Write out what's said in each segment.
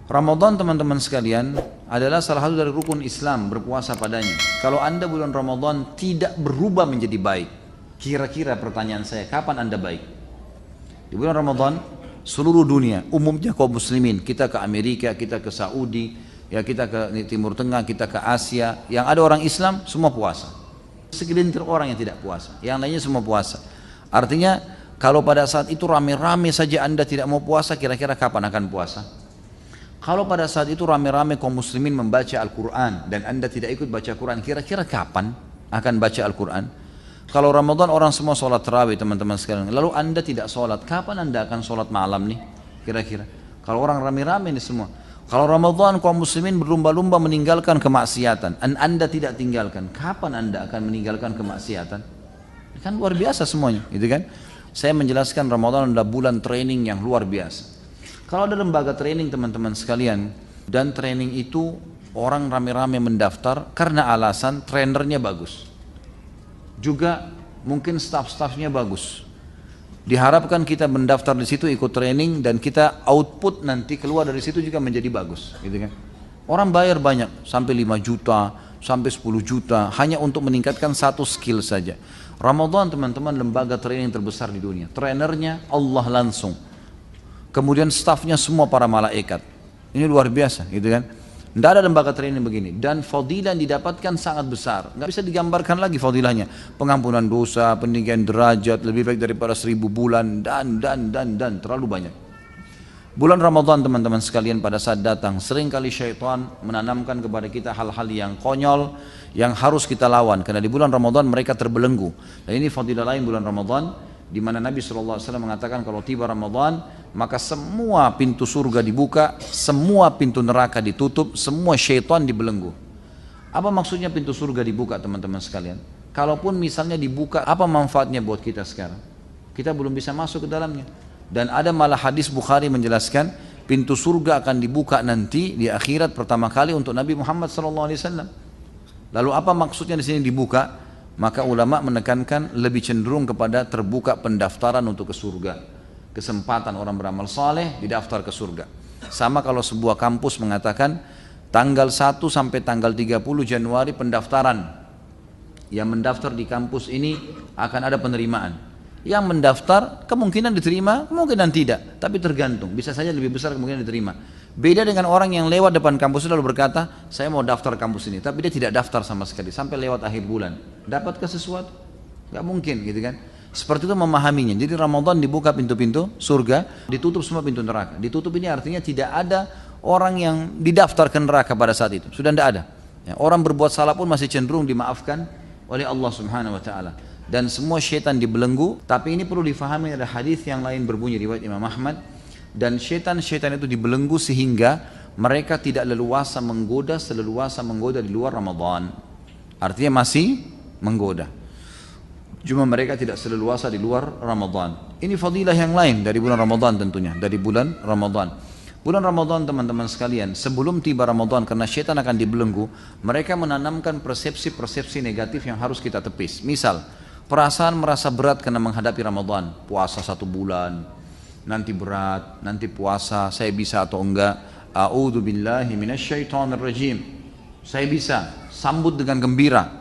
Ramadan teman-teman sekalian adalah salah satu dari rukun Islam, berpuasa padanya. Kalau anda bulan Ramadan tidak berubah menjadi baik, kira-kira pertanyaan saya, kapan anda baik? Di bulan Ramadan seluruh dunia, umumnya kaum muslimin, kita ke Amerika, kita ke Saudi, ya kita ke Timur Tengah, kita ke Asia, yang ada orang Islam semua puasa. Segelintir orang yang tidak puasa, yang lainnya semua puasa. Artinya kalau pada saat itu rame-rame saja anda tidak mau puasa, kira-kira kapan akan puasa? Kalau pada saat itu rame-rame kaum muslimin membaca Al-Quran dan anda tidak ikut baca Quran, kira-kira kapan akan baca Al-Quran? Kalau Ramadan orang semua sholat tarawih teman-teman sekalian, lalu anda tidak sholat, kapan anda akan sholat malam nih kira-kira? Kalau orang rame-rame ini semua. Kalau Ramadan kaum muslimin berlumba-lumba meninggalkan kemaksiatan, dan anda tidak tinggalkan, kapan anda akan meninggalkan kemaksiatan? Kan luar biasa semuanya, gitu kan? Saya menjelaskan Ramadan adalah bulan training yang luar biasa. Kalau ada lembaga training teman-teman sekalian, dan training itu orang rame-rame mendaftar karena alasan trainernya bagus, juga mungkin staff-staffnya bagus. Diharapkan kita mendaftar di situ ikut training dan kita output nanti keluar dari situ juga menjadi bagus, gitu kan? Orang bayar banyak, sampai 5 juta, sampai 10 juta hanya untuk meningkatkan satu skill saja. Ramadan teman-teman lembaga training terbesar di dunia. Trainernya Allah langsung. Kemudian staffnya semua para malaikat. Ini luar biasa, gitu kan? Tidak ada lembaga training begini. Dan fadilah yang didapatkan sangat besar. Nggak bisa digambarkan lagi fadilahnya. Pengampunan dosa, peninggian derajat, lebih baik daripada 1000 bulan, dan terlalu banyak. Bulan Ramadan teman-teman sekalian pada saat datang, seringkali syaitan menanamkan kepada kita hal-hal yang konyol, yang harus kita lawan. Karena di bulan Ramadan mereka terbelenggu. Dan ini fadilah lain bulan Ramadan, di mana Nabi SAW mengatakan kalau tiba Ramadan maka semua pintu surga dibuka, semua pintu neraka ditutup, semua syaitan dibelenggu. Apa maksudnya pintu surga dibuka teman-teman sekalian? Kalaupun misalnya dibuka, apa manfaatnya buat kita sekarang? Kita belum bisa masuk ke dalamnya. Dan ada malah hadis Bukhari menjelaskan pintu surga akan dibuka nanti di akhirat pertama kali untuk Nabi Muhammad SAW. Lalu apa maksudnya di sini dibuka? Maka ulama menekankan lebih cenderung kepada terbuka pendaftaran untuk ke surga. Kesempatan orang beramal saleh didaftar ke surga. Sama kalau sebuah kampus mengatakan tanggal 1 sampai tanggal 30 Januari pendaftaran. Yang mendaftar di kampus ini akan ada penerimaan. Yang mendaftar kemungkinan diterima, kemungkinan tidak. Tapi tergantung, bisa saja lebih besar kemungkinan diterima. Beda dengan orang yang lewat depan kampus lalu berkata, saya mau daftar kampus ini, tapi dia tidak daftar sama sekali sampai lewat akhir bulan. Dapatkah sesuatu? Gak mungkin, gitu kan? Seperti itu memahaminya. Jadi Ramadan dibuka pintu-pintu surga, ditutup semua pintu neraka. Ditutup ini artinya tidak ada orang yang didaftar ke neraka pada saat itu. Sudah tidak ada. Ya, orang berbuat salah pun masih cenderung dimaafkan oleh Allah Subhanahu Wa Taala. Dan semua syaitan dibelenggu. Tapi ini perlu difahami, ada hadis yang lain berbunyi riwayat Imam Ahmad. Dan syaitan-syaitan itu dibelenggu sehingga mereka tidak leluasa menggoda seleluasa menggoda di luar Ramadan. Artinya masih menggoda, cuma mereka tidak seleluasa di luar Ramadan. Ini fadilah yang lain dari bulan Ramadan tentunya, dari bulan Ramadan. Bulan Ramadan teman-teman sekalian, sebelum tiba Ramadan karena syaitan akan dibelenggu, mereka menanamkan persepsi-persepsi negatif yang harus kita tepis. Misal, perasaan merasa berat karena menghadapi Ramadan, puasa 1 bulan, nanti berat, nanti puasa, saya bisa atau enggak? A'udzubillahi minasyaitonirrajim. Saya bisa, sambut dengan gembira.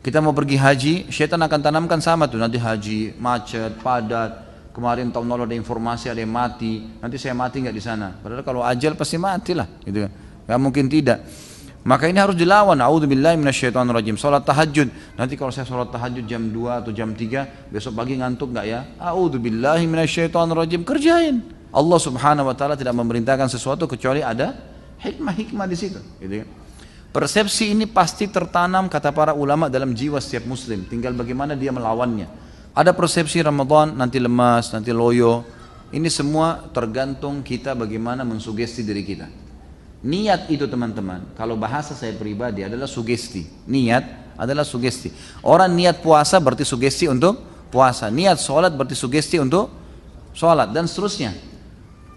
Kita mau pergi haji, syaitan akan tanamkan sama tuh, nanti haji macet, padat. Kemarin tahun lalu ada informasi ada yang mati, nanti saya mati enggak di sana? Padahal kalau ajal pasti matilah, gitu kan? Enggak mungkin tidak. Maka ini harus dilawan. A'udzubillahi minasyaitonirrajim. Salat tahajud. Nanti kalau saya salat tahajud jam 2 atau jam 3, besok pagi ngantuk enggak ya? A'udzubillahi minasyaitonirrajim. Kerjain. Allah Subhanahu Wa Taala tidak memerintahkan sesuatu kecuali ada hikmah-hikmah di situ, gitu kan? Persepsi ini pasti tertanam kata para ulama dalam jiwa setiap muslim. Tinggal bagaimana dia melawannya. Ada persepsi Ramadan nanti lemas, nanti loyo. Ini semua tergantung kita bagaimana mensugesti diri kita. Niat itu teman-teman, kalau bahasa saya pribadi adalah sugesti. Niat adalah sugesti. Orang niat puasa berarti sugesti untuk puasa. Niat sholat berarti sugesti untuk sholat dan seterusnya.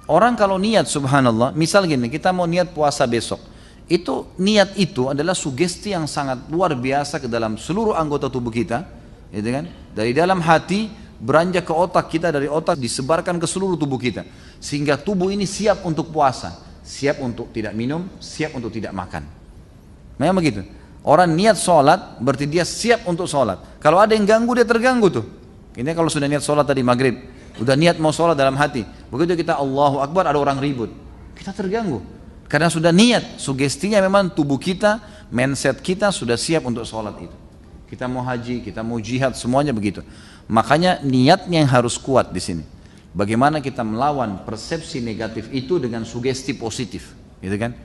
Orang kalau niat subhanallah, misal gini, kita mau niat puasa besok. Itu niat itu adalah sugesti yang sangat luar biasa ke dalam seluruh anggota tubuh kita. Gitu kan? Dari dalam hati beranjak ke otak kita, dari otak disebarkan ke seluruh tubuh kita. Sehingga tubuh ini siap untuk puasa. siap untuk tidak minum, siap untuk tidak makan. Memang begitu. Orang niat sholat berarti dia siap untuk sholat. Kalau ada yang ganggu dia terganggu tuh. Ini kalau sudah niat sholat tadi maghrib, udah niat mau sholat dalam hati, begitu kita Allahu Akbar ada orang ribut, kita terganggu. Karena sudah niat, sugestinya memang tubuh kita, mindset kita sudah siap untuk sholat itu. Kita mau haji, kita mau jihad, semuanya begitu. Makanya niatnya yang harus kuat di sini. Bagaimana kita melawan persepsi negatif itu dengan sugesti positif, gitu kan?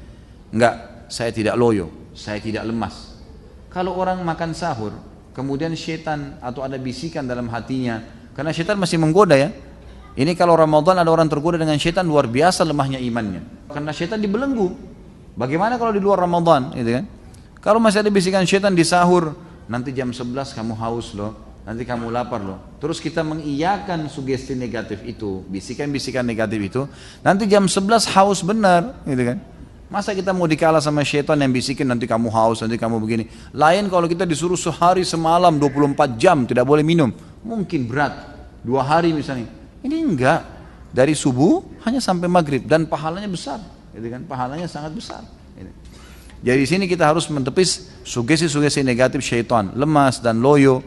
Enggak, saya tidak loyo, saya tidak lemas. Kalau orang makan sahur, kemudian syaitan atau ada bisikan dalam hatinya, karena syaitan masih menggoda ya. Ini kalau Ramadan ada orang tergoda dengan syaitan, luar biasa lemahnya imannya. Karena syaitan dibelenggu. Bagaimana kalau di luar Ramadan, gitu kan? Kalau masih ada bisikan syaitan di sahur, nanti jam 11 kamu haus loh. Nanti kamu lapar loh. Terus kita mengiyakan sugesti negatif itu, bisikan-bisikan negatif itu. Nanti jam 11 haus benar, gitu kan? Masa kita mau dikalah sama syaitan yang bisikin nanti kamu haus, nanti kamu begini. Lain kalau kita disuruh sehari semalam 24 jam tidak boleh minum. Mungkin berat, 2 hari misalnya. Ini enggak. Dari subuh hanya sampai maghrib dan pahalanya besar, gitu kan? Pahalanya sangat besar. Jadi di sini kita harus mentepis sugesti-sugesti negatif syaitan, lemas dan loyo.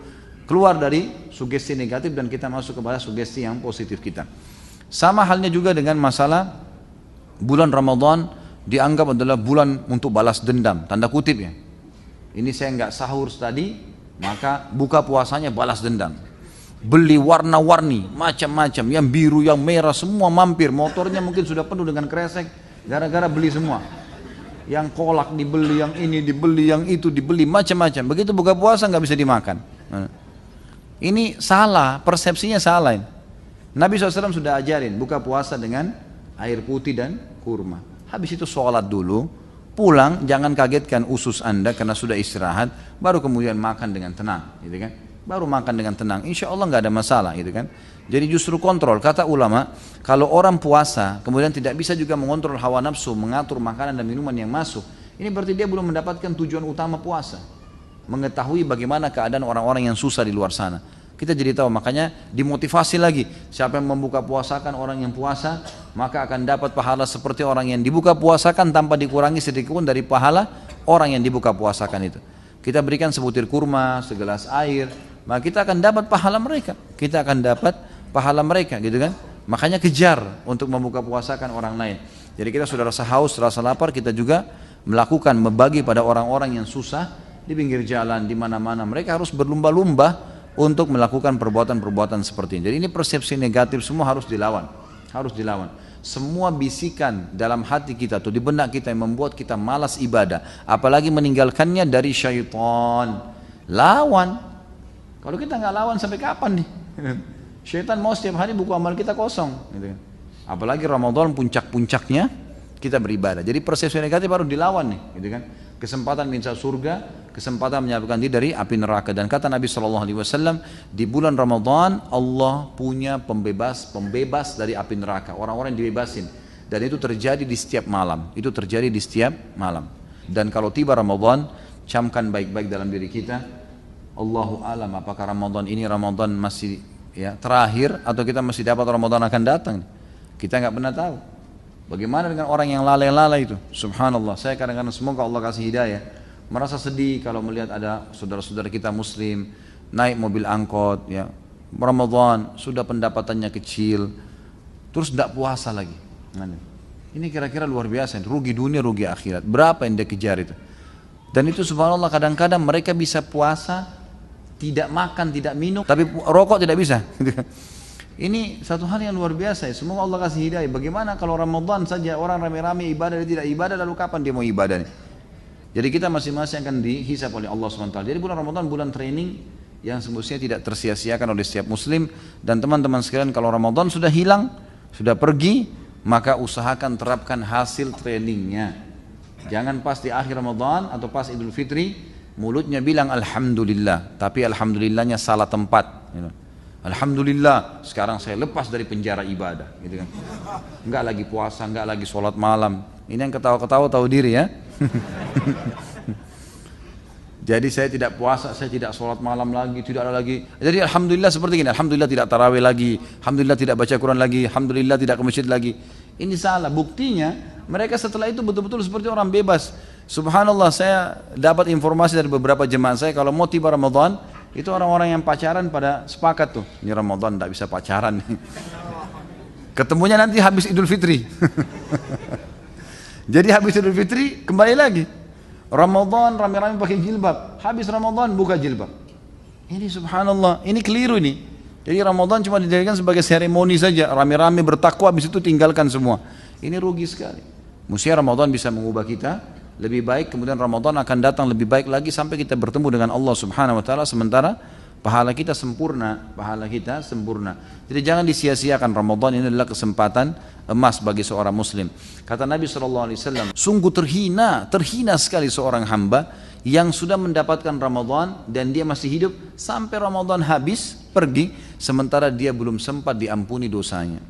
Keluar dari sugesti negatif dan kita masuk kepada sugesti yang positif kita. Sama halnya juga dengan masalah bulan Ramadan dianggap adalah bulan untuk balas dendam, tanda kutip ya. Ini saya nggak sahur tadi, maka buka puasanya balas dendam. Beli warna-warni, macam-macam, yang biru, yang merah, semua mampir. Motornya mungkin sudah penuh dengan kresek, gara-gara beli semua. Yang kolak dibeli, yang ini dibeli, yang itu dibeli, macam-macam. Begitu buka puasa nggak bisa dimakan. Ini salah, persepsinya salah. Nabi SAW sudah ajarin buka puasa dengan air putih dan kurma. Habis itu sholat dulu, pulang jangan kagetkan usus anda karena sudah istirahat, baru kemudian makan dengan tenang, gitu kan? Baru makan dengan tenang, insya Allah nggak ada masalah, gitu kan? Jadi justru kontrol. Kata ulama, kalau orang puasa kemudian tidak bisa juga mengontrol hawa nafsu, mengatur makanan dan minuman yang masuk, ini berarti dia belum mendapatkan tujuan utama puasa. Mengetahui bagaimana keadaan orang-orang yang susah di luar sana. Kita jadi tahu, makanya dimotivasi lagi. Siapa yang membuka puasakan orang yang puasa, maka akan dapat pahala seperti orang yang dibuka puasakan tanpa dikurangi sedikit pun dari pahala orang yang dibuka puasakan itu. Kita berikan sebutir kurma, segelas air, maka kita akan dapat pahala mereka. Kita akan dapat pahala mereka, gitu kan? Makanya kejar untuk membuka puasakan orang lain. Jadi kita sudah rasa haus, rasa lapar, kita juga melakukan, membagi pada orang-orang yang susah di pinggir jalan, di mana-mana. Mereka harus berlumba-lumba untuk melakukan perbuatan-perbuatan seperti ini. Jadi ini persepsi negatif semua harus dilawan. Harus dilawan. Semua bisikan dalam hati kita atau di benak kita yang membuat kita malas ibadah, apalagi meninggalkannya dari syaitan. Lawan. Kalau kita nggak lawan sampai kapan nih? Syaitan mau setiap hari buku amal kita kosong, gitu kan? Apalagi Ramadan puncak-puncaknya kita beribadah. Jadi persepsi negatif harus dilawan nih, gitu kan? Kesempatan minta surga, kesempatan menyelamatkan diri dari api neraka. Dan kata Nabi SAW, di bulan Ramadan Allah punya pembebas dari api neraka. Orang-orang yang dibebasin. Dan itu terjadi di setiap malam. Itu terjadi di setiap malam. Dan kalau tiba Ramadan, camkan baik-baik dalam diri kita. Allahu alam, apakah Ramadan ini Ramadan masih ya terakhir atau kita masih dapat Ramadan akan datang? Kita nggak pernah tahu. Bagaimana dengan orang yang lalai-lalai itu? Subhanallah, saya kadang-kadang semoga Allah kasih hidayah. Merasa sedih kalau melihat ada saudara-saudara kita muslim naik mobil angkot, ya Ramadan sudah pendapatannya kecil, terus tidak puasa lagi. Ini kira-kira luar biasa, rugi dunia, rugi akhirat. Berapa yang dia kejar itu? Dan itu subhanallah kadang-kadang mereka bisa puasa, tidak makan, tidak minum, tapi rokok tidak bisa. Ini satu hal yang luar biasa ya. Semoga Allah kasih hidayah. Bagaimana kalau Ramadan saja orang rame-rame ibadah, dia tidak ibadah, lalu kapan dia mau ibadah nih? Jadi kita masing-masing akan dihisab oleh Allah SWT. Jadi bulan Ramadan bulan training yang semestinya tidak tersia-siakan oleh setiap muslim. Dan teman-teman sekalian, kalau Ramadan sudah hilang, sudah pergi, maka usahakan terapkan hasil trainingnya. Jangan pas di akhir Ramadan atau pas Idul Fitri mulutnya bilang Alhamdulillah, tapi Alhamdulillahnya salah tempat, Alhamdulillah sekarang saya lepas dari penjara ibadah, gitu kan? Enggak lagi puasa, enggak lagi sholat malam. Ini yang ketawa-ketawa tahu diri ya. Jadi saya tidak puasa, saya tidak sholat malam lagi, tidak ada lagi. Jadi Alhamdulillah seperti ini, Alhamdulillah tidak tarawih lagi, Alhamdulillah tidak baca Quran lagi, Alhamdulillah tidak ke masjid lagi. Ini salah. Buktinya mereka setelah itu betul-betul seperti orang bebas. Subhanallah, saya dapat informasi dari beberapa jemaah saya, kalau mau tiba Ramadan, itu orang-orang yang pacaran pada sepakat tuh, ini Ramadan tidak bisa pacaran. Ketemunya nanti habis Idul Fitri. Jadi habis Idul Fitri kembali lagi. Ramadan rame-rame pakai jilbab, habis Ramadan buka jilbab. Ini subhanallah, ini keliru ini. Jadi Ramadan cuma dijadikan sebagai seremoni saja, rame-rame bertakwa, habis itu tinggalkan semua. Ini rugi sekali. Mestinya Ramadan bisa mengubah kita lebih baik, kemudian Ramadan akan datang lebih baik lagi sampai kita bertemu dengan Allah Subhanahu wa taala, sementara pahala kita sempurna, pahala kita sempurna. Jadi jangan disia-siakan, Ramadan ini adalah kesempatan emas bagi seorang muslim. Kata Nabi SAW, sungguh terhina sekali seorang hamba yang sudah mendapatkan Ramadan dan dia masih hidup sampai Ramadan habis pergi, sementara dia belum sempat diampuni dosanya.